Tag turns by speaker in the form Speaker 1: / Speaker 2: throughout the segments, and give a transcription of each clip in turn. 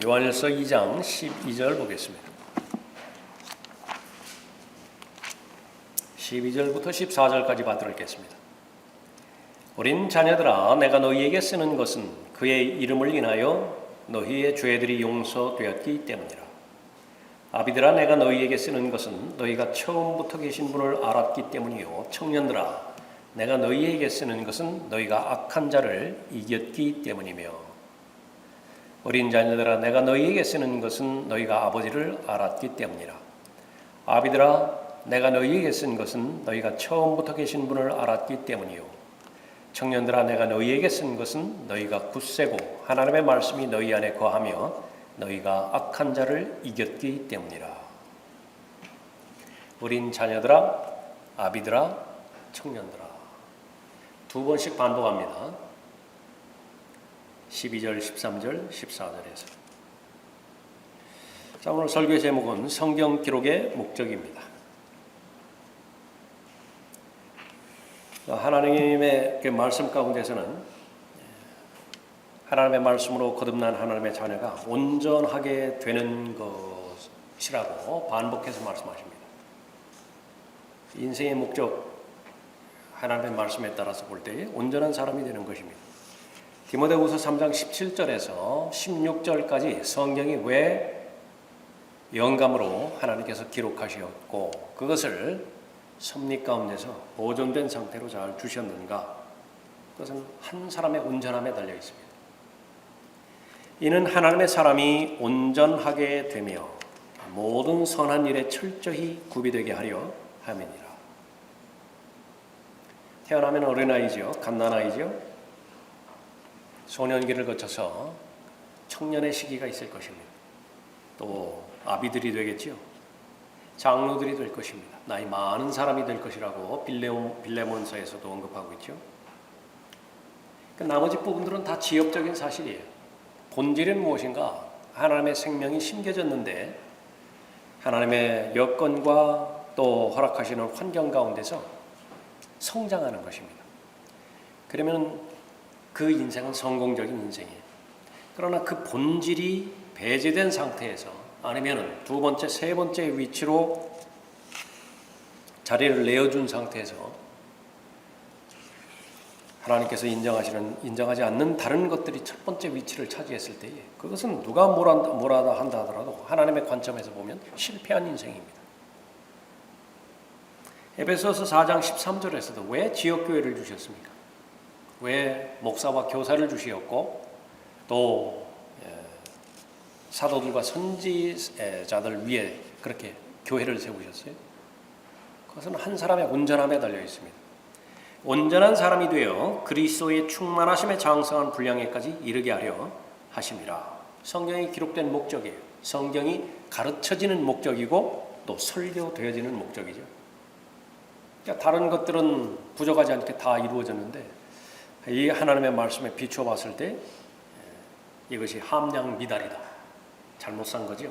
Speaker 1: 요한일서 2장 12절 보겠습니다. 12절부터 14절까지 받들어 읽겠습니다. 어린 자녀들아, 내가 너희에게 쓰는 것은 그의 이름을 인하여 너희의 죄들이 용서되었기 때문이라. 아비들아, 내가 너희에게 쓰는 것은 너희가 처음부터 계신 분을 알았기 때문이요. 청년들아, 내가 너희에게 쓰는 것은 너희가 악한 자를 이겼기 때문이며. 어린 자녀들아, 내가 너희에게 쓰는 것은 너희가 아버지를 알았기 때문이라. 아비들아, 내가 너희에게 쓴 것은 너희가 처음부터 계신 분을 알았기 때문이요. 청년들아, 내가 너희에게 쓴 것은 너희가 굳세고 하나님의 말씀이 너희 안에 거하며 너희가 악한 자를 이겼기 때문이라. 어린 자녀들아, 아비들아, 청년들아. 두 번씩 반복합니다. 12절, 13절, 14절에서. 자, 오늘 설교의 제목은 성경 기록의 목적입니다. 하나님의 그 말씀 가운데서는 하나님의 말씀으로 거듭난 하나님의 자녀가 온전하게 되는 것이라고 반복해서 말씀하십니다. 인생의 목적, 하나님의 말씀에 따라서 볼 때에 온전한 사람이 되는 것입니다. 디모데후서 3장 17절에서 16절까지 성경이 왜 영감으로 하나님께서 기록하셨고 그것을 섭리 가운데서 보존된 상태로 잘 주셨는가? 그것은 한 사람의 온전함에 달려 있습니다. 이는 하나님의 사람이 온전하게 되며 모든 선한 일에 철저히 구비되게 하려 함이니라. 태어나면 어린아이죠. 갓난아이죠. 소년기를 거쳐서 청년의 시기가 있을 것입니다. 또 아비들이 되겠죠. 장로들이 될 것입니다. 나이 많은 사람이 될 것이라고 빌레몬서에서도 언급하고 있죠. 나머지 부분들은 다 지엽적인 사실이에요. 본질은 무엇인가? 하나님의 생명이 심겨졌는데 하나님의 여건과 또 허락하시는 환경 가운데서 성장하는 것입니다. 그러면 그 인생은 성공적인 인생이에요. 그러나 그 본질이 배제된 상태에서 아니면 두 번째, 세 번째 위치로 자리를 내어준 상태에서 하나님께서 인정하지 않는 다른 것들이 첫 번째 위치를 차지했을 때에 그것은 누가 뭐라 한다 하더라도 하나님의 관점에서 보면 실패한 인생입니다. 에베소서 4장 13절에서도 왜 지역교회를 주셨습니까? 왜 목사와 교사를 주시었고 또 사도들과 선지자들 위에 그렇게 교회를 세우셨어요? 그것은 한 사람의 온전함에 달려 있습니다. 온전한 사람이 되어 그리스도의 충만하심에 장성한 분량에까지 이르게 하려 하심이라. 성경이 기록된 목적이에요. 성경이 가르쳐지는 목적이고 또 설교되어지는 목적이죠. 그러니까 다른 것들은 부족하지 않게 다 이루어졌는데 이 하나님의 말씀에 비춰봤을 때 이것이 함량 미달이다. 잘못 산 거죠.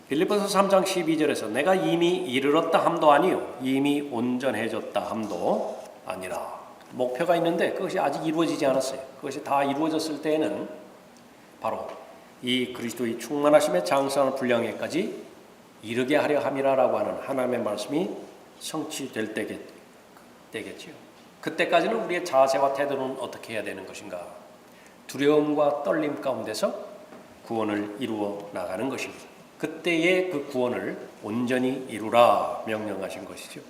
Speaker 1: 빌립보서 3장 12절에서 내가 이미 이르렀다 함도 아니요 이미 온전해졌다 함도 아니라. 목표가 있는데 그것이 아직 이루어지지 않았어요. 그것이 다 이루어졌을 때에는 바로 이 그리스도의 충만하심의 장성한 분량에까지 이르게 하려 함이라라고 하는 하나님의 말씀이 성취될 때겠지요. 그때까지는 우리의 자세와 태도는 어떻게 해야 되는 것인가? 두려움과 떨림 가운데서 구원을 이루어 나가는 것입니다. 그때의 그 구원을 온전히 이루라 명령하신 것이죠.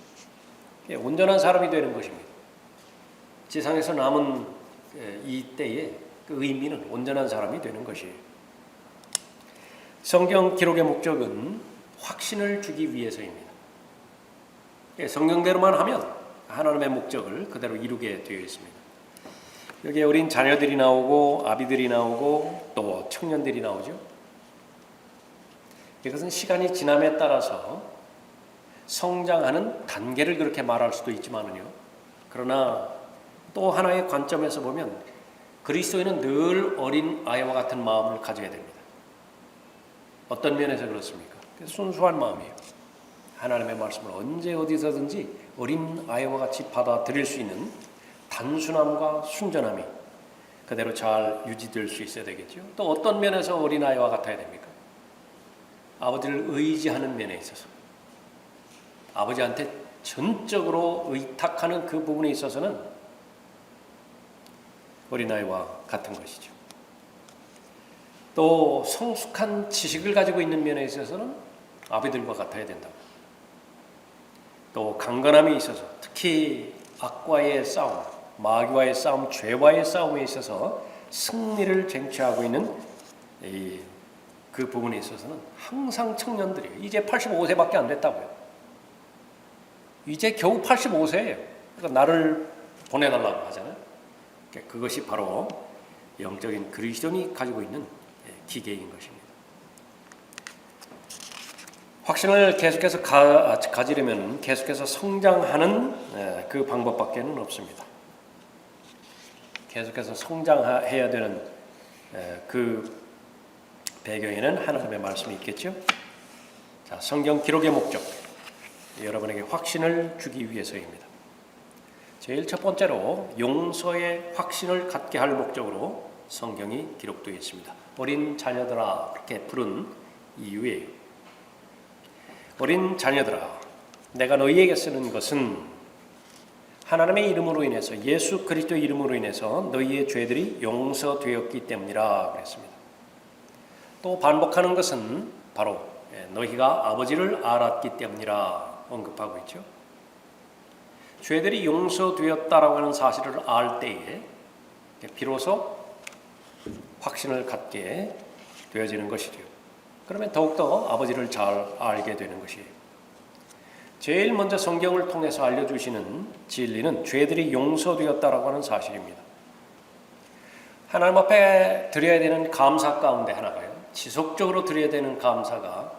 Speaker 1: 온전한 사람이 되는 것입니다. 지상에서 남은 이 때의 그 의미는 온전한 사람이 되는 것이에요. 성경 기록의 목적은 확신을 주기 위해서입니다. 성경대로만 하면 하나님의 목적을 그대로 이루게 되어 있습니다. 여기에 어린 자녀들이 나오고 아비들이 나오고 또 청년들이 나오죠. 이것은 시간이 지남에 따라서 성장하는 단계를 그렇게 말할 수도 있지만요. 그러나 또 하나의 관점에서 보면 그리스도인은 늘 어린 아이와 같은 마음을 가져야 됩니다. 어떤 면에서 그렇습니까? 순수한 마음이에요. 하나님의 말씀을 언제 어디서든지 어린 아이와 같이 받아들일 수 있는 단순함과 순전함이 그대로 잘 유지될 수 있어야 되겠죠. 또 어떤 면에서 어린아이와 같아야 됩니까? 아버지를 의지하는 면에 있어서 아버지한테 전적으로 의탁하는 그 부분에 있어서는 어린아이와 같은 것이죠. 또 성숙한 지식을 가지고 있는 면에 있어서는 아버지들과 같아야 된다. 또 강건함이 있어서 특히 악과의 싸움, 마귀와의 싸움, 죄와의 싸움에 있어서 승리를 쟁취하고 있는 그 부분에 있어서는 항상 청년들이 이제 85세밖에 안 됐다고요. 이제 겨우 85세예요. 그러니까 나를 보내달라고 하잖아요. 그것이 바로 영적인 그리스도인이 가지고 있는 기계인 것입니다. 확신을 계속해서 가지려면 계속해서 성장하는 그 방법밖에는 없습니다. 계속해서 성장해야 되는 그 배경에는 하나님의 말씀이 있겠죠. 자, 성경 기록의 목적, 여러분에게 확신을 주기 위해서입니다. 제일 첫 번째로 용서의 확신을 갖게 할 목적으로 성경이 기록되어 있습니다. 어린 자녀들아 그렇게 부른 이유예요. 어린 자녀들아, 내가 너희에게 쓰는 것은 하나님의 이름으로 인해서, 예수 그리스도의 이름으로 인해서 너희의 죄들이 용서되었기 때문이라 그랬습니다. 또 반복하는 것은 바로 너희가 아버지를 알았기 때문이라 언급하고 있죠. 죄들이 용서되었다라고 하는 사실을 알 때에 비로소 확신을 갖게 되어지는 것이죠. 그러면 더욱더 아버지를 잘 알게 되는 것이에요. 제일 먼저 성경을 통해서 알려주시는 진리는 죄들이 용서되었다라고 하는 사실입니다. 하나님 앞에 드려야 되는 감사 가운데 하나가요. 지속적으로 드려야 되는 감사가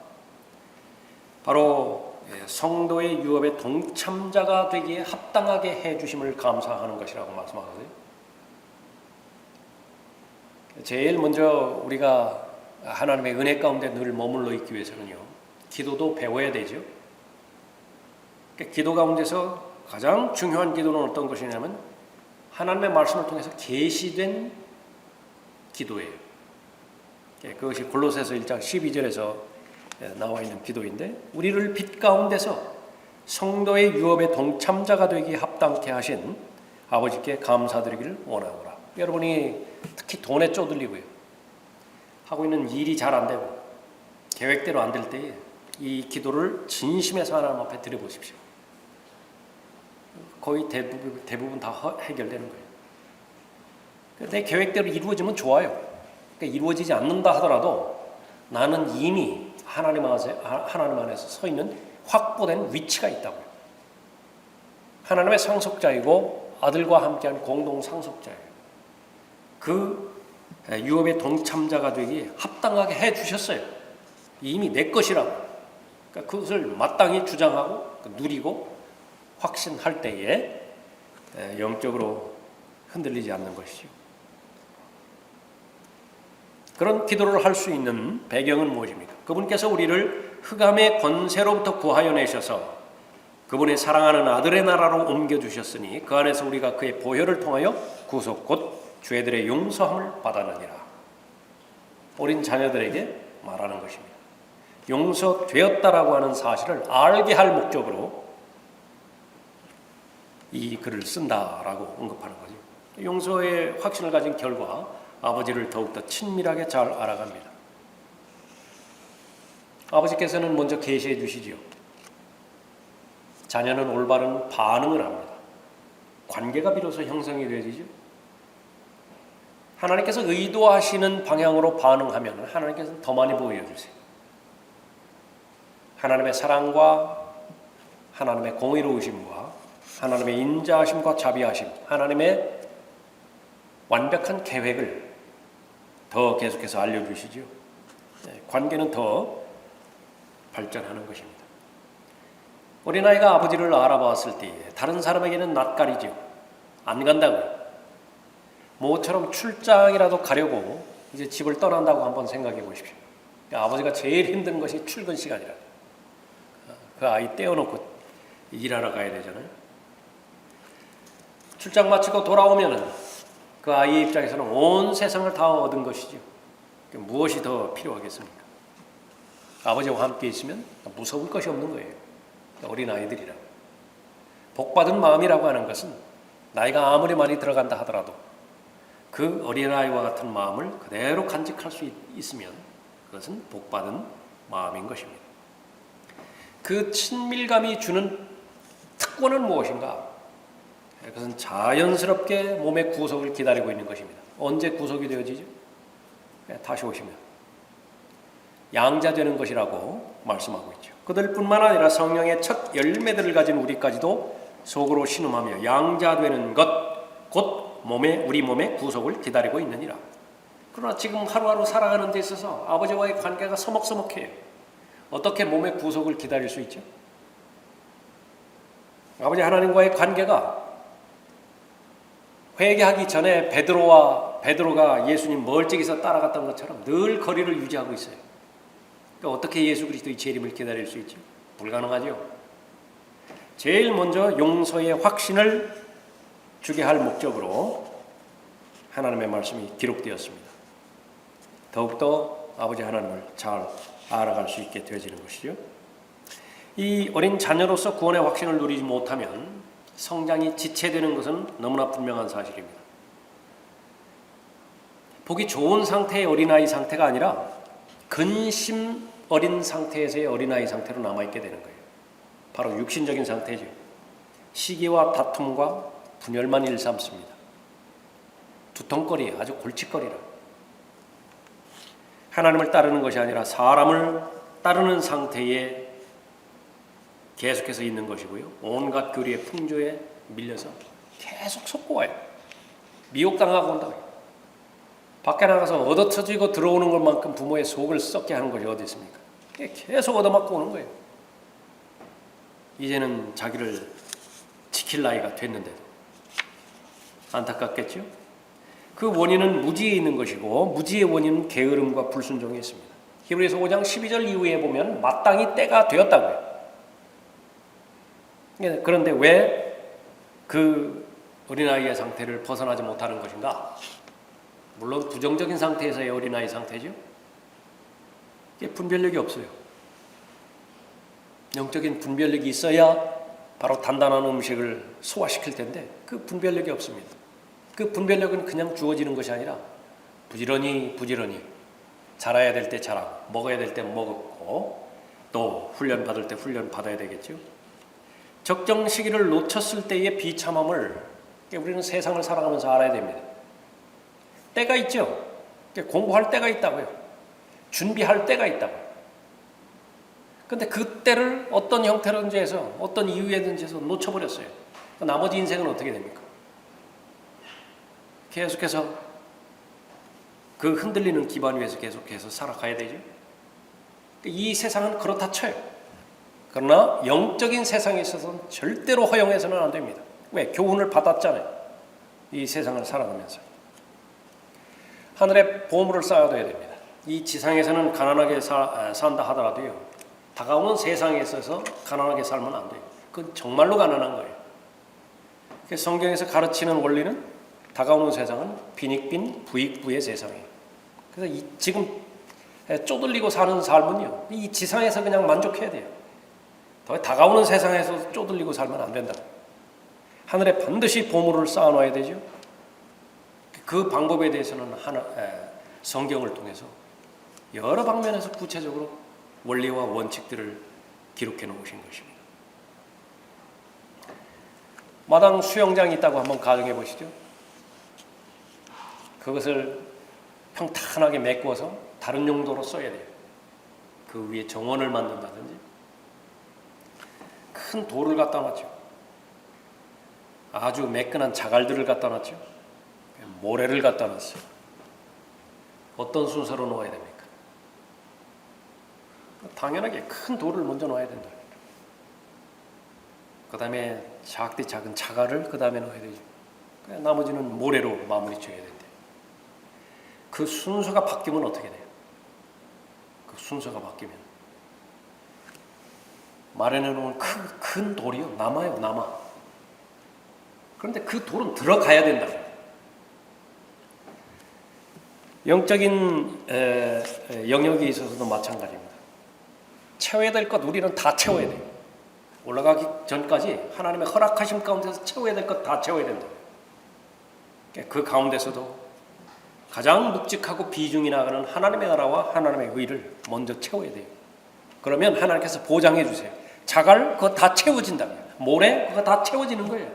Speaker 1: 바로 성도의 유업의 동참자가 되기에 합당하게 해주심을 감사하는 것이라고 말씀하거든요. 제일 먼저 우리가 하나님의 은혜 가운데 늘 머물러 있기 위해서는요, 기도도 배워야 되죠. 기도 가운데서 가장 중요한 기도는 어떤 것이냐면 하나님의 말씀을 통해서 계시된 기도예요. 그것이 골로새서 1장 12절에서 나와 있는 기도인데, 우리를 빛 가운데서 성도의 유업의 동참자가 되기 합당케 하신 아버지께 감사드리기를 원하노라. 여러분이 특히 돈에 쪼들리고요, 하고 있는 일이 잘 안 되고 계획대로 안 될 때 이 기도를 진심에서 하나님 앞에 드려보십시오. 거의 대부분 다 해결되는 거예요. 내 계획대로 이루어지면 좋아요. 그러니까 이루어지지 않는다 하더라도 나는 이미 하나님 안에서 서 있는 확보된 위치가 있다고요. 하나님의 상속자이고 아들과 함께한 공동 상속자예요. 그 유업의 동참자가 되기 합당하게 해주셨어요. 이미 내 것이라고. 그러니까 그것을 마땅히 주장하고 누리고 확신할 때에 영적으로 흔들리지 않는 것이죠. 그런 기도를 할 수 있는 배경은 무엇입니까? 그분께서 우리를 흑암의 권세로부터 구하여 내셔서 그분의 사랑하는 아들의 나라로 옮겨주셨으니 그 안에서 우리가 그의 보혈을 통하여 구속 곧 죄들의 용서함을 받았느니라. 어린 자녀들에게 말하는 것입니다. 용서되었다라고 하는 사실을 알게 할 목적으로 이 글을 쓴다라고 언급하는 거죠. 용서의 확신을 가진 결과 아버지를 더욱더 친밀하게 잘 알아갑니다. 아버지께서는 먼저 계시해 주시지요. 자녀는 올바른 반응을 합니다. 관계가 비로소 형성이 되어지죠. 하나님께서 의도하시는 방향으로 반응하면 하나님께서는 더 많이 보여주세요. 하나님의 사랑과 하나님의 공의로우심과 하나님의 인자하심과 자비하심, 하나님의 완벽한 계획을 더 계속해서 알려주시죠. 관계는 더 발전하는 것입니다. 어린아이가 아버지를 알아봤을 때 다른 사람에게는 낯가리죠. 안 간다고요. 모처럼 출장이라도 가려고 이제 집을 떠난다고 한번 생각해 보십시오. 아버지가 제일 힘든 것이 출근 시간이라. 그 아이 떼어놓고 일하러 가야 되잖아요. 출장 마치고 돌아오면은 그 아이의 입장에서는 온 세상을 다 얻은 것이죠. 무엇이 더 필요하겠습니까? 아버지와 함께 있으면 무서울 것이 없는 거예요. 어린아이들이라. 복받은 마음이라고 하는 것은 나이가 아무리 많이 들어간다 하더라도 그 어린아이와 같은 마음을 그대로 간직할 수 있으면 그것은 복받은 마음인 것입니다. 그 친밀감이 주는 특권은 무엇인가? 그것은 자연스럽게 몸의 구속을 기다리고 있는 것입니다. 언제 구속이 되어지죠? 다시 오시면 양자되는 것이라고 말씀하고 있죠. 그들뿐만 아니라 성령의 첫 열매들을 가진 우리까지도 속으로 신음하며 양자되는 것 곧 우리 몸의 구속을 기다리고 있느니라. 그러나 지금 하루하루 살아가는 데 있어서 아버지와의 관계가 서먹서먹해요. 어떻게 몸의 구속을 기다릴 수 있죠? 아버지 하나님과의 관계가 회개하기 전에 베드로가 예수님 멀찍이서 따라갔던 것처럼 늘 거리를 유지하고 있어요. 그러니까 어떻게 예수 그리스도의 재림을 기다릴 수 있죠? 불가능하죠. 제일 먼저 용서의 확신을 주게 할 목적으로 하나님의 말씀이 기록되었습니다. 더욱더 아버지 하나님을 잘 알아갈 수 있게 되어지는 것이죠. 이 어린 자녀로서 구원의 확신을 누리지 못하면 성장이 지체되는 것은 너무나 분명한 사실입니다. 보기 좋은 상태의 어린아이 상태가 아니라 근심 어린 상태에서의 어린아이 상태로 남아있게 되는 거예요. 바로 육신적인 상태죠. 시기와 다툼과 분열만 일삼습니다. 두통거리, 아주 골칫거리라. 하나님을 따르는 것이 아니라 사람을 따르는 상태에 계속해서 있는 것이고요. 온갖 교리의 풍조에 밀려서 계속 속고와요. 미혹당하고 온다고요. 밖에 나가서 얻어터지고 들어오는 것만큼 부모의 속을 썩게 하는 것이 어디 있습니까? 계속 얻어맞고 오는 거예요. 이제는 자기를 지킬 나이가 됐는데도. 안타깝겠죠? 그 원인은 무지에 있는 것이고 무지의 원인은 게으름과 불순종에 있습니다. 히브리서 5장 12절 이후에 보면 마땅히 때가 되었다고요. 그런데 왜 그 어린아이의 상태를 벗어나지 못하는 것인가? 물론 부정적인 상태에서의 어린아이 상태죠. 분별력이 없어요. 영적인 분별력이 있어야 바로 단단한 음식을 소화시킬 텐데 그 분별력이 없습니다. 그 분별력은 그냥 주어지는 것이 아니라 부지런히 자라야 될 때 자라고 먹어야 될 때 먹고 또 훈련 받을 때 훈련 받아야 되겠죠. 적정 시기를 놓쳤을 때의 비참함을 우리는 세상을 살아가면서 알아야 됩니다. 때가 있죠. 공부할 때가 있다고요. 준비할 때가 있다고요. 그런데 그 때를 어떤 형태로든지 해서 어떤 이유에든지 해서 놓쳐버렸어요. 나머지 인생은 어떻게 됩니까? 계속해서 그 흔들리는 기반 위에서 계속해서 살아가야 되죠. 이 세상은 그렇다 쳐요. 그러나 영적인 세상에 있어서는 절대로 허용해서는 안 됩니다. 왜? 교훈을 받았잖아요. 이 세상을 살아가면서. 하늘에 보물을 쌓아둬야 됩니다. 이 지상에서는 가난하게 산다 하더라도요. 다가오는 세상에 있어서 가난하게 살면 안 돼요. 그건 정말로 가난한 거예요. 성경에서 가르치는 원리는 다가오는 세상은 빈익빈 부익부의 세상이에요. 그래서 지금 쪼들리고 사는 삶은요. 이 지상에서 그냥 만족해야 돼요. 더 다가오는 세상에서 쪼들리고 살면 안 된다. 하늘에 반드시 보물을 쌓아놔야 되죠. 그 방법에 대해서는 성경을 통해서 여러 방면에서 구체적으로 원리와 원칙들을 기록해 놓으신 것입니다. 마당 수영장이 있다고 한번 가정해 보시죠. 그것을 평탄하게 메꾸어서 다른 용도로 써야 돼요. 그 위에 정원을 만든다든지 큰 돌을 갖다 놨죠. 아주 매끈한 자갈들을 갖다 놨죠. 모래를 갖다 놨어요. 어떤 순서로 놓아야 됩니까? 당연하게 큰 돌을 먼저 놓아야 된다. 그 다음에 작은 자갈을 그 다음에 넣어야 되죠. 나머지는 모래로 마무리 쳐야 된대. 그 순서가 바뀌면 어떻게 돼요? 그 순서가 바뀌면 마련해놓은 큰 돌이요 남아요. 그런데 그 돌은 들어가야 된다. 영적인 영역에 있어서도 마찬가지입니다. 채워야 될 것 우리는 다 채워야 돼요. 올라가기 전까지 하나님의 허락하심 가운데서 채워야 될 것 다 채워야 된다. 그 가운데서도 가장 묵직하고 비중이 나가는 하나님의 나라와 하나님의 의를 먼저 채워야 돼요. 그러면 하나님께서 보장해 주세요. 자갈 그거 다 채워진다고요. 모래 그거 다 채워지는 거예요.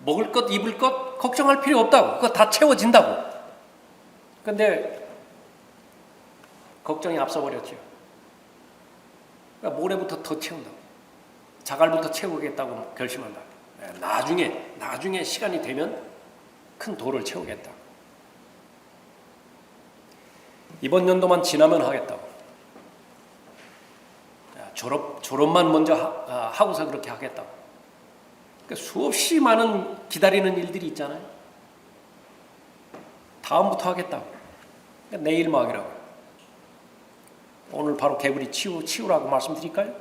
Speaker 1: 먹을 것 입을 것 걱정할 필요 없다고. 그거 다 채워진다고. 근데 걱정이 앞서버렸죠. 그러니까 모래부터 더 채운다고. 자갈부터 채우겠다고 결심한다. 나중에 시간이 되면 큰 돌을 채우겠다. 이번 연도만 지나면 하겠다고. 졸업만 먼저 하고서 그렇게 하겠다고. 그러니까 수없이 많은 기다리는 일들이 있잖아요. 다음부터 하겠다고. 그러니까 내일 막이라고. 오늘 바로 개구리 치우라고 말씀드릴까요?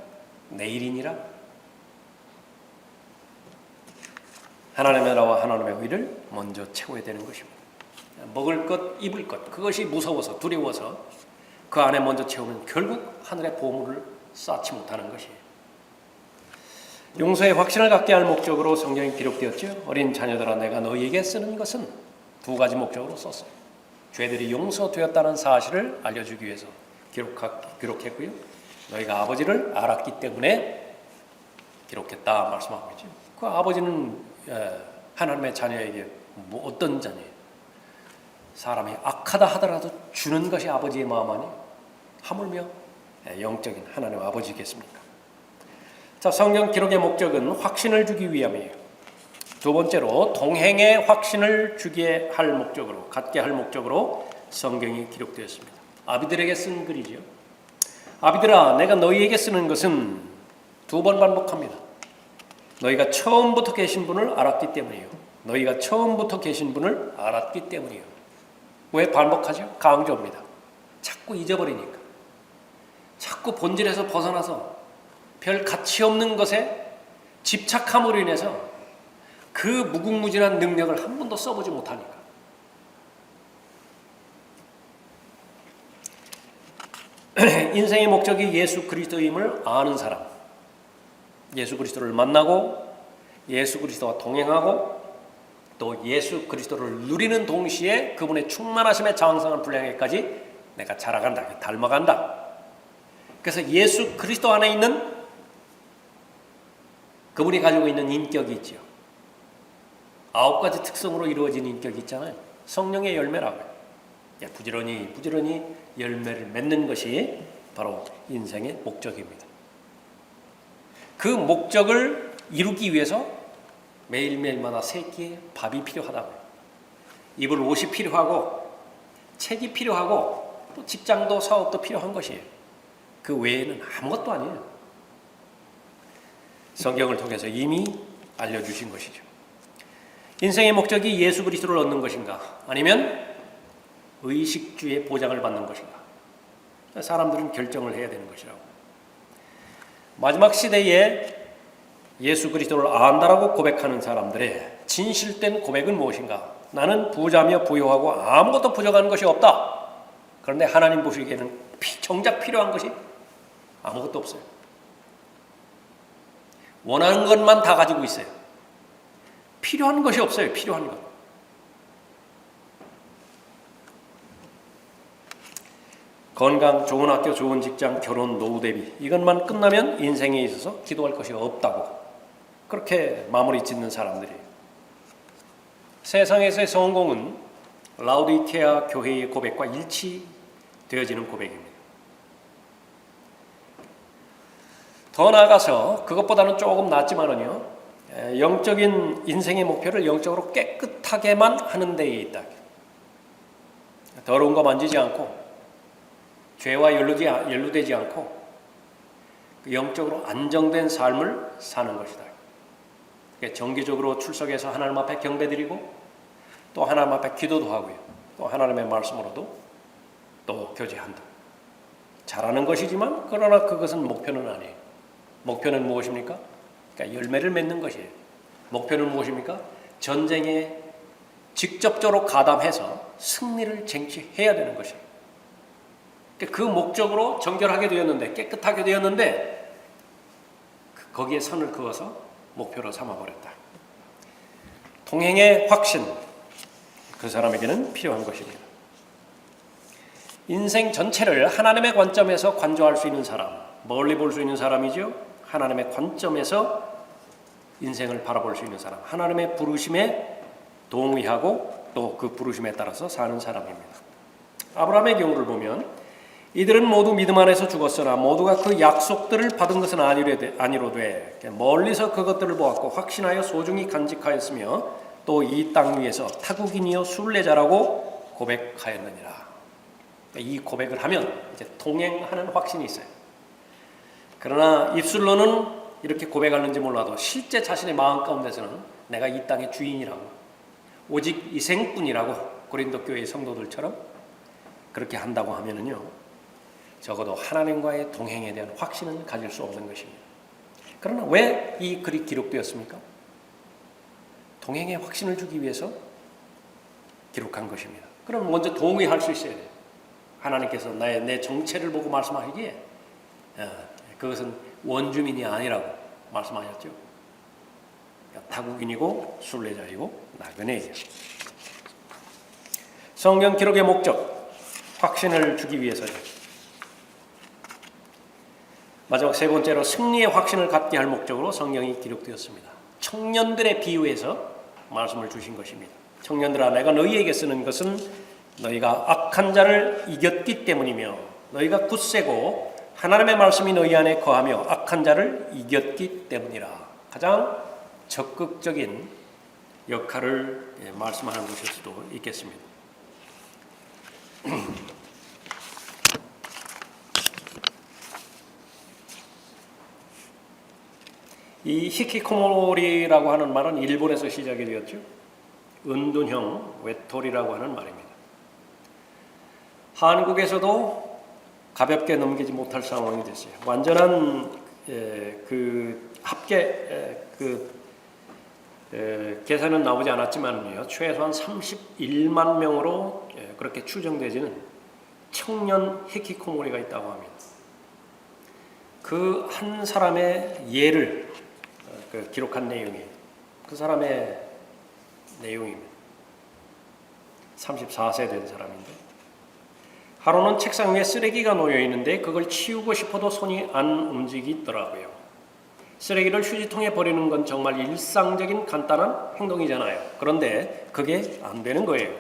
Speaker 1: 내일이니라. 하나님의 나라와 하나님의 의를 먼저 채워야 되는 것입니다. 먹을 것, 입을 것, 그것이 무서워서 두려워서 그 안에 먼저 채우면 결국 하늘의 보물을 쌓지 못하는 것이에요. 용서의 확신을 갖게 할 목적으로 성경이 기록되었죠. 어린 자녀들아 내가 너희에게 쓰는 것은 두 가지 목적으로 썼어요. 죄들이 용서되었다는 사실을 알려주기 위해서 기록했고요. 너희가 아버지를 알았기 때문에 기록했다 말씀하고 있죠. 그 아버지는 하나님의 자녀에게 어떤 자녀예요? 사람이 악하다 하더라도 주는 것이 아버지의 마음 아니에요? 하물며 영적인 하나님의 아버지겠습니까? 자, 성경 기록의 목적은 확신을 주기 위함이에요. 두 번째로 동행의 확신을 주게 할 목적으로, 갖게 할 목적으로 성경이 기록되었습니다. 아비들에게 쓴 글이죠. 아비들아, 내가 너희에게 쓰는 것은 두 번 반복합니다. 너희가 처음부터 계신 분을 알았기 때문이에요. 너희가 처음부터 계신 분을 알았기 때문이에요. 왜 반복하죠? 강조입니다. 자꾸 잊어버리니까. 자꾸 본질에서 벗어나서 별 가치 없는 것에 집착함으로 인해서 그 무궁무진한 능력을 한 번도 써보지 못하니까. 인생의 목적이 예수 그리스도임을 아는 사람, 예수 그리스도를 만나고 예수 그리스도와 동행하고 또 예수 그리스도를 누리는 동시에 그분의 충만하심에 장성한 분량에까지 내가 자라간다, 닮아간다. 그래서 예수 그리스도 안에 있는 그분이 가지고 있는 인격이 있죠. 9가지 특성으로 이루어진 인격이 있잖아요. 성령의 열매라고요. 부지런히 열매를 맺는 것이 바로 인생의 목적입니다. 그 목적을 이루기 위해서 매일매일마다 세 끼의 밥이 필요하다고요. 입을 옷이 필요하고 책이 필요하고 또 직장도 사업도 필요한 것이에요. 그 외에는 아무것도 아니에요. 성경을 통해서 이미 알려주신 것이죠. 인생의 목적이 예수 그리스도를 얻는 것인가 아니면 의식주의 보장을 받는 것인가, 사람들은 결정을 해야 되는 것이라고. 마지막 시대에 예수 그리스도를 안다라고 고백하는 사람들의 진실된 고백은 무엇인가? 나는 부자며 부유하고 아무것도 부족한 것이 없다. 그런데 하나님 보시기에는 정작 필요한 것이 아무것도 없어요. 원하는 것만 다 가지고 있어요. 필요한 것이 없어요. 필요한 것. 건강, 좋은 학교, 좋은 직장, 결혼, 노후 대비 이것만 끝나면 인생에 있어서 기도할 것이 없다고 그렇게 마무리 짓는 사람들이에요. 세상에서의 성공은 라우디케아 교회의 고백과 일치되어지는 고백입니다. 더 나아가서 그것보다는 조금 낫지만은요, 영적인 인생의 목표를 영적으로 깨끗하게만 하는 데에 있다. 더러운 거 만지지 않고 죄와 연루되지 않고 영적으로 안정된 삶을 사는 것이다. 정기적으로 출석해서 하나님 앞에 경배드리고 또 하나님 앞에 기도도 하고요. 또 하나님의 말씀으로도 또 교제한다. 잘하는 것이지만 그러나 그것은 목표는 아니에요. 목표는 무엇입니까? 그러니까 열매를 맺는 것이에요. 목표는 무엇입니까? 전쟁에 직접적으로 가담해서 승리를 쟁취해야 되는 것이에요. 그 목적으로 정결하게 되었는데, 깨끗하게 되었는데 거기에 선을 그어서 목표로 삼아버렸다. 동행의 확신, 그 사람에게는 필요한 것입니다. 인생 전체를 하나님의 관점에서 관조할 수 있는 사람, 멀리 볼 수 있는 사람이죠. 하나님의 관점에서 인생을 바라볼 수 있는 사람, 하나님의 부르심에 동의하고 또 그 부르심에 따라서 사는 사람입니다. 아브라함의 경우를 보면 이들은 모두 믿음 안에서 죽었으나 모두가 그 약속들을 받은 것은 아니로되 멀리서 그것들을 보았고 확신하여 소중히 간직하였으며 또 이 땅 위에서 타국인이요 순례자라고 고백하였느니라. 이 고백을 하면 이제 동행하는 확신이 있어요. 그러나 입술로는 이렇게 고백하는지 몰라도 실제 자신의 마음 가운데서는 내가 이 땅의 주인이라고, 오직 이 생뿐이라고 고린도 교회의 성도들처럼 그렇게 한다고 하면은요, 적어도 하나님과의 동행에 대한 확신은 가질 수 없는 것입니다. 그러나 왜 이 글이 기록되었습니까? 동행의 확신을 주기 위해서 기록한 것입니다. 그럼 먼저 동의할 수 있어야 돼요. 하나님께서 내 정체를 보고 말씀하시기에 그것은 원주민이 아니라고 말씀하셨죠. 타국인이고 순례자이고 나그네이죠. 성경 기록의 목적, 확신을 주기 위해서죠. 마지막 세 번째로 승리의 확신을 갖게 할 목적으로 성경이 기록되었습니다. 청년들의 비유에서 말씀을 주신 것입니다. 청년들아, 내가 너희에게 쓰는 것은 너희가 악한 자를 이겼기 때문이며 너희가 굳세고 하나님의 말씀이 너희 안에 거하며 악한 자를 이겼기 때문이라. 가장 적극적인 역할을 말씀하는 것일 수도 있겠습니다. 이 히키코모리라고 하는 말은 일본에서 시작이 되었죠. 은둔형 외톨이라고 하는 말입니다. 한국에서도 가볍게 넘기지 못할 상황이 됐어요. 완전한 계산은 나오지 않았지만요, 최소한 31만 명으로 그렇게 추정되지는 청년 히키코모리가 있다고 합니다. 그 한 사람의 예를 기록한 내용이에요. 그 사람의 내용입니다. 34세 된 사람인데, 하루는 책상 위에 쓰레기가 놓여 있는데 그걸 치우고 싶어도 손이 안 움직이더라고요. 쓰레기를 휴지통에 버리는 건 정말 일상적인 간단한 행동이잖아요. 그런데 그게 안 되는 거예요.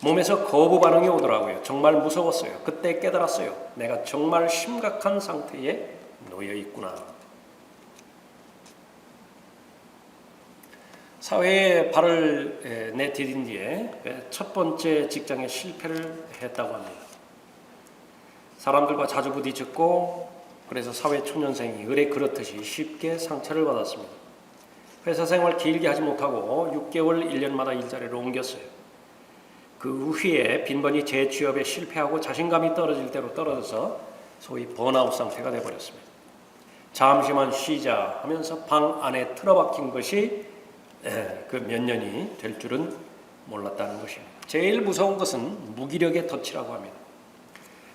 Speaker 1: 몸에서 거부 반응이 오더라고요. 정말 무서웠어요. 그때 깨달았어요. 내가 정말 심각한 상태에 놓여 있구나. 사회에 발을 내디딘 뒤에 첫 번째 직장에 실패를 했다고 합니다. 사람들과 자주 부딪혔고, 그래서 사회 초년생이 을에 그렇듯이 쉽게 상처를 받았습니다. 회사 생활 길게 하지 못하고 6개월, 1년마다 일자리를 옮겼어요. 그 후에 빈번히 재취업에 실패하고 자신감이 떨어질 대로 떨어져서 소위 번아웃 상태가 되어버렸습니다. 잠시만 쉬자 하면서 방 안에 틀어박힌 것이 그 몇 년이 될 줄은 몰랐다는 것입니다. 제일 무서운 것은 무기력의 덫이라고 합니다.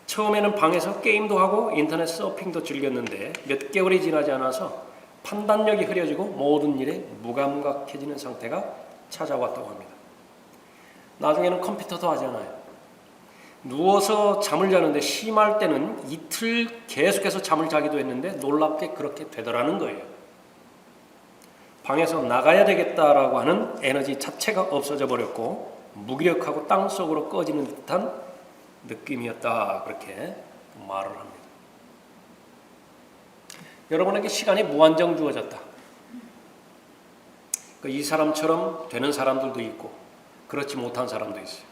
Speaker 1: 처음에는 방에서 게임도 하고 인터넷 서핑도 즐겼는데 몇 개월이 지나지 않아서 판단력이 흐려지고 모든 일에 무감각해지는 상태가 찾아왔다고 합니다. 나중에는 컴퓨터도 하잖아요. 누워서 잠을 자는데 심할 때는 이틀 계속해서 잠을 자기도 했는데 놀랍게 그렇게 되더라는 거예요. 방에서 나가야 되겠다라고 하는 에너지 자체가 없어져 버렸고 무기력하고 땅속으로 꺼지는 듯한 느낌이었다, 그렇게 말을 합니다. 여러분에게 시간이 무한정 주어졌다. 이 사람처럼 되는 사람들도 있고 그렇지 못한 사람도 있어요.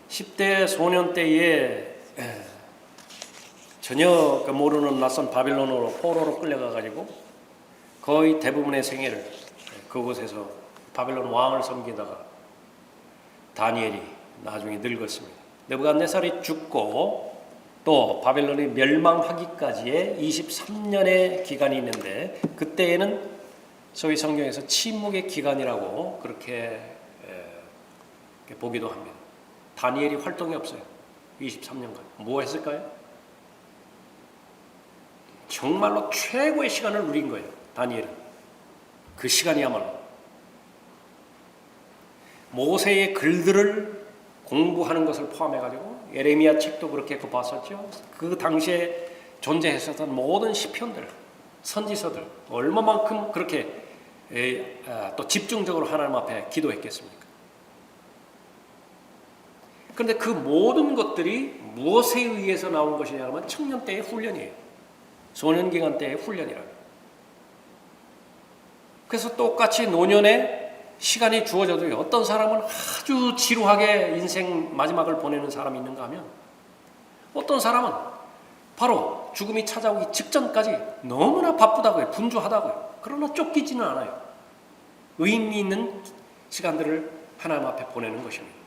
Speaker 1: 10대 소년 때에 전혀 모르는 낯선 바빌론으로 포로로 끌려가가지고 거의 대부분의 생애를 그곳에서 바빌론 왕을 섬기다가 다니엘이 나중에 늙었습니다. 느부갓네살이 죽고 또 바빌론이 멸망하기까지의 23년의 기간이 있는데 그때에는 소위 성경에서 침묵의 기간이라고 그렇게 보기도 합니다. 다니엘이 활동이 없어요. 23년간. 뭐 했을까요? 정말로 최고의 시간을 누린 거예요. 다니엘은. 그 시간이야말로 모세의 글들을 공부하는 것을 포함해가지고 예레미야 책도 그렇게 봤었죠. 그 당시에 존재했었던 모든 시편들, 선지서들 얼마만큼 그렇게 또 집중적으로 하나님 앞에 기도했겠습니까? 그런데 그 모든 것들이 무엇에 의해서 나온 것이냐면 청년 때의 훈련이에요. 소년기간 때의 훈련이라고. 그래서 똑같이 노년에 시간이 주어져도요, 어떤 사람은 아주 지루하게 인생 마지막을 보내는 사람이 있는가 하면 어떤 사람은 바로 죽음이 찾아오기 직전까지 너무나 바쁘다고요. 분주하다고요. 그러나 쫓기지는 않아요. 의미 있는 시간들을 하나님 앞에 보내는 것입니다.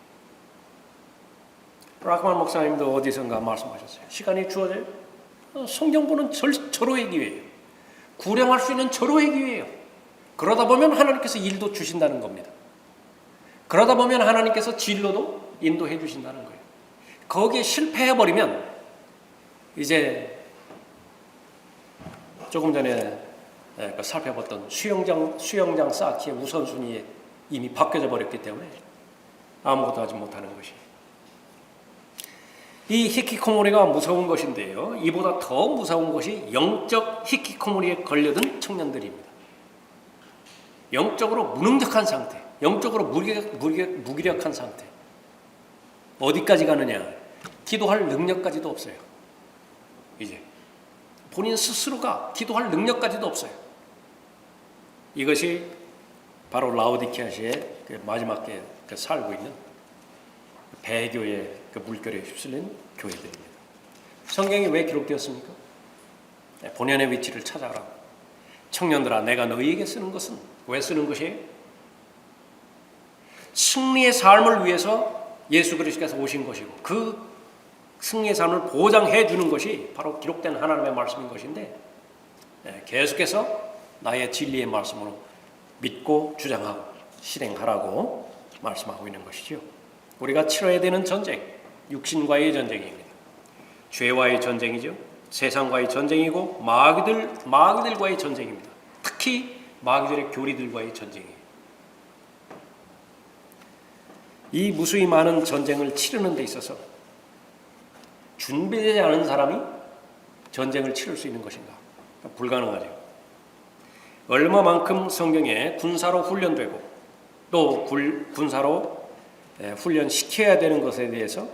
Speaker 1: 라크만 목사님도 어디선가 말씀하셨어요. 시간이 주어져요. 성경 보는 절호의 기회예요. 구령할 수 있는 절호의 기회예요. 그러다 보면 하나님께서 일도 주신다는 겁니다. 그러다 보면 하나님께서 진로도 인도해 주신다는 거예요. 거기에 실패해버리면 이제 조금 전에 살펴봤던 수영장 쌓기의 우선순위에 이미 바뀌어져 버렸기 때문에 아무것도 하지 못하는 것이에요. 이 히키코모리가 무서운 것인데요. 이보다 더 무서운 것이 영적 히키코모리에 걸려든 청년들입니다. 영적으로 무능력한 상태, 영적으로 무기력한 상태. 어디까지 가느냐? 기도할 능력까지도 없어요. 이제 본인 스스로가 기도할 능력까지도 없어요. 이것이 바로 라오디키아시의 마지막 때 살고 있는 배교의 물결에 휩쓸린 교회들입니다. 성경이 왜 기록되었습니까? 본연의 위치를 찾아가라. 청년들아, 내가 너희에게 쓰는 것은 왜 쓰는 것이에요? 승리의 삶을 위해서 예수 그리스도께서 오신 것이고 그 승리의 삶을 보장해 주는 것이 바로 기록된 하나님의 말씀인 것인데 계속해서 나의 진리의 말씀으로 믿고 주장하고 실행하라고 말씀하고 있는 것이죠. 우리가 치러야 되는 전쟁, 육신과의 전쟁입니다. 죄와의 전쟁이죠. 세상과의 전쟁이고 마귀들과의 전쟁입니다. 특히 마귀들의 교리들과의 전쟁이에요. 이 무수히 많은 전쟁을 치르는 데 있어서 준비되지 않은 사람이 전쟁을 치를 수 있는 것인가? 불가능하죠. 얼마만큼 성경에 군사로 훈련되고 또 군사로 훈련시켜야 되는 것에 대해서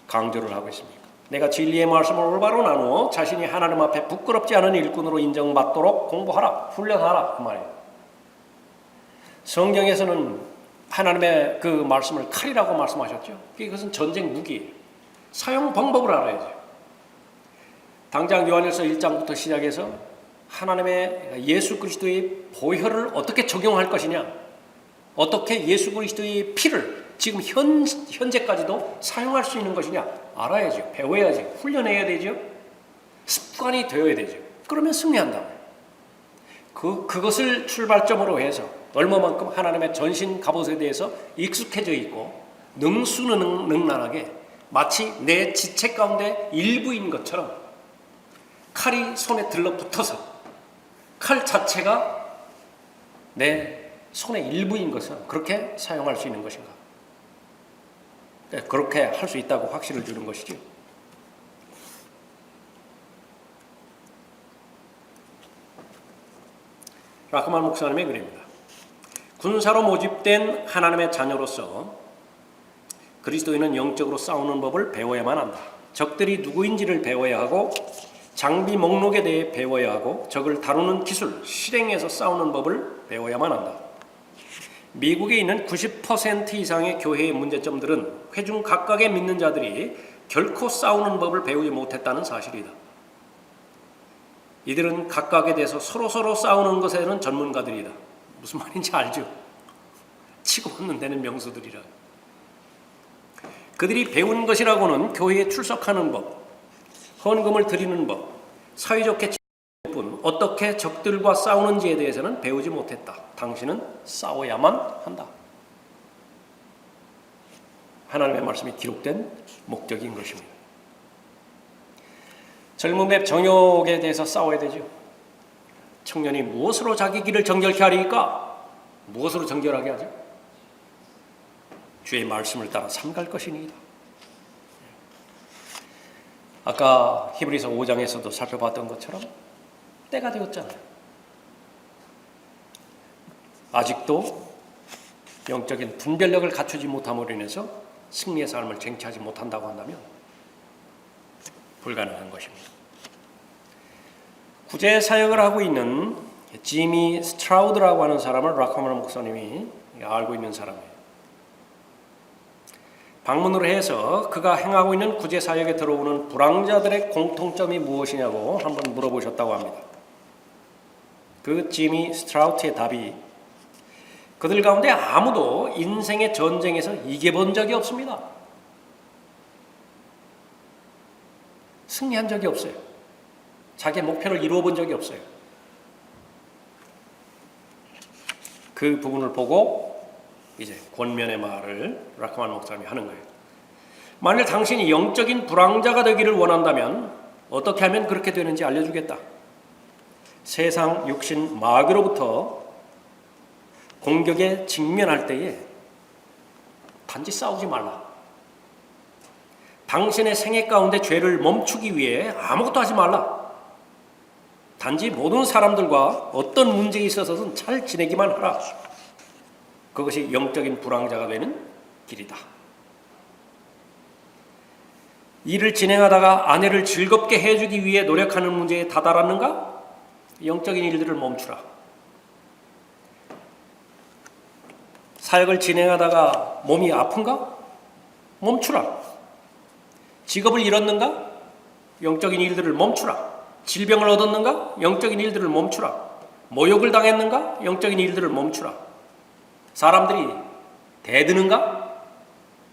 Speaker 1: 강조를 하고 있습니까? 내가 진리의 말씀을 올바로 나누어 자신이 하나님 앞에 부끄럽지 않은 일꾼으로 인정받도록 공부하라, 훈련하라 그 말이에요. 성경에서는 하나님의 그 말씀을 칼이라고 말씀하셨죠. 그것은 전쟁 무기예요. 사용 방법을 알아야죠. 당장 요한일서 1장부터 시작해서 하나님의 예수 그리스도의 보혈을 어떻게 적용할 것이냐, 어떻게 예수 그리스도의 피를 지금 현재까지도 사용할 수 있는 것이냐 알아야죠. 배워야죠. 훈련해야 되죠. 습관이 되어야 되죠. 그러면 승리한다. 그것을 출발점으로 해서 얼마만큼 하나님의 전신 갑옷에 대해서 익숙해져 있고 능수능란하게 마치 내 지체 가운데 일부인 것처럼 칼이 손에 들러붙어서 칼 자체가 내 손의 일부인 것은 그렇게 사용할 수 있는 것인가? 그렇게 할 수 있다고 확신을 주는 것이죠. 라크만 목사님의 글입니다. 군사로 모집된 하나님의 자녀로서 그리스도인은 영적으로 싸우는 법을 배워야만 한다. 적들이 누구인지를 배워야 하고 장비 목록에 대해 배워야 하고 적을 다루는 기술, 실행에서 싸우는 법을 배워야만 한다. 미국에 있는 90% 이상의 교회의 문제점들은 회중 각각의 믿는 자들이 결코 싸우는 법을 배우지 못했다는 사실이다. 이들은 각각에 대해서 서로 싸우는 것에는 전문가들이다. 무슨 말인지 알죠? 치고받는 데는 명수들이라. 그들이 배운 것이라고는 교회에 출석하는 법, 헌금을 드리는 법, 사회좋게 지내는 뿐 어떻게 적들과 싸우는지에 대해서는 배우지 못했다. 당신은 싸워야만 한다. 하나님의 말씀이 기록된 목적인 것입니다. 젊음의 정욕에 대해서 싸워야 되죠. 청년이 무엇으로 자기 길을 정결케 하리까? 무엇으로 정결하게 하죠? 주의 말씀을 따라 삼갈 것이니이다. 아까 히브리서 5장에서도 살펴봤던 것처럼 때가 되었잖아요. 아직도 영적인 분별력을 갖추지 못함으로 인해서 승리의 삶을 쟁취하지 못한다고 한다면 불가능한 것입니다. 구제 사역을 하고 있는 지미 스트라우드라고 하는 사람을 락커먼 목사님이 알고 있는 사람이에요. 방문으로 해서 그가 행하고 있는 구제 사역에 들어오는 불황자들의 공통점이 무엇이냐고 한번 물어보셨다고 합니다. 그 지미 스트라우트의 답이 그들 가운데 아무도 인생의 전쟁에서 이겨본 적이 없습니다. 승리한 적이 없어요. 자기의 목표를 이루어 본 적이 없어요. 그 부분을 보고 이제 권면의 말을 락커만 목사님이 하는 거예요. 만일 당신이 영적인 불황자가 되기를 원한다면 어떻게 하면 그렇게 되는지 알려주겠다. 세상 육신 마귀로부터 공격에 직면할 때에 단지 싸우지 말라. 당신의 생애 가운데 죄를 멈추기 위해 아무것도 하지 말라. 단지 모든 사람들과 어떤 문제에 있어서든 잘 지내기만 하라. 그것이 영적인 불황자가 되는 길이다. 일을 진행하다가 아내를 즐겁게 해주기 위해 노력하는 문제에 다다랐는가? 영적인 일들을 멈추라. 사역을 진행하다가 몸이 아픈가? 멈추라. 직업을 잃었는가? 영적인 일들을 멈추라. 질병을 얻었는가? 영적인 일들을 멈추라. 모욕을 당했는가? 영적인 일들을 멈추라. 사람들이 대드는가?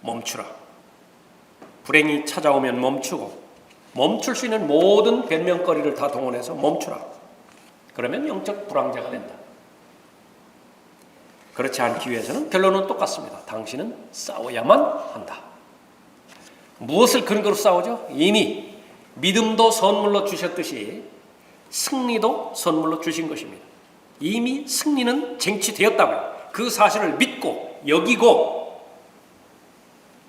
Speaker 1: 멈추라. 불행이 찾아오면 멈추고 멈출 수 있는 모든 변명거리를 다 동원해서 멈추라. 그러면 영적 불황자가 된다. 그렇지 않기 위해서는 결론은 똑같습니다. 당신은 싸워야만 한다. 무엇을 근거로 싸우죠? 이미 믿음도 선물로 주셨듯이 승리도 선물로 주신 것입니다. 이미 승리는 쟁취되었다고요. 그 사실을 믿고 여기고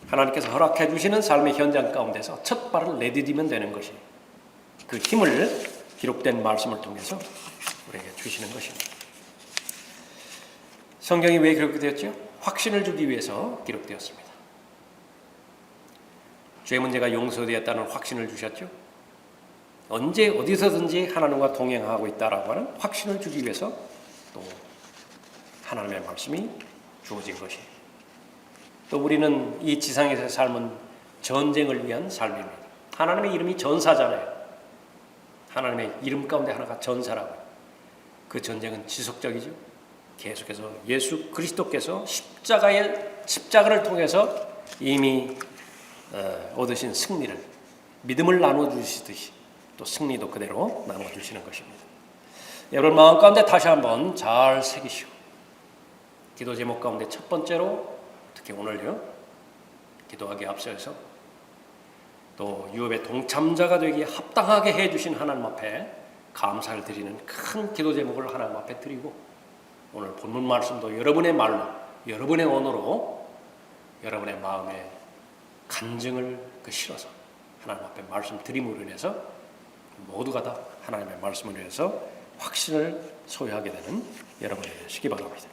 Speaker 1: 하나님께서 허락해 주시는 삶의 현장 가운데서 첫 발을 내디디면 되는 것이 그 힘을 기록된 말씀을 통해서 우리에게 주시는 것입니다. 성경이 왜 그렇게 되었죠? 확신을 주기 위해서 기록되었습니다. 죄 문제가 용서되었다는 확신을 주셨죠. 언제 어디서든지 하나님과 동행하고 있다라고 하는 확신을 주기 위해서 또 하나님의 말씀이 주어진 것이에요. 또 우리는 이 지상에서 삶은 전쟁을 위한 삶입니다. 하나님의 이름이 전사잖아요. 하나님의 이름 가운데 하나가 전사라고요. 그 전쟁은 지속적이죠. 계속해서 예수 그리스도께서 십자가를 통해서 이미 얻으신 승리를 믿음을 나눠주시듯이 또 승리도 그대로 나눠주시는 것입니다. 여러분 마음 가운데 다시 한번 잘 새기시오. 기도 제목 가운데 첫 번째로 특히 오늘요 기도하기에 앞서서 또 유업의 동참자가 되기에 합당하게 해주신 하나님 앞에 감사를 드리는 큰 기도 제목을 하나님 앞에 드리고 오늘 본문 말씀도 여러분의 말로 여러분의 언어로 여러분의 마음에 간증을 실어서 하나님 앞에 말씀 드림으로 인해서 모두가 다 하나님의 말씀을 위해서 확신을 소유하게 되는 여러분이 되시기 바랍니다.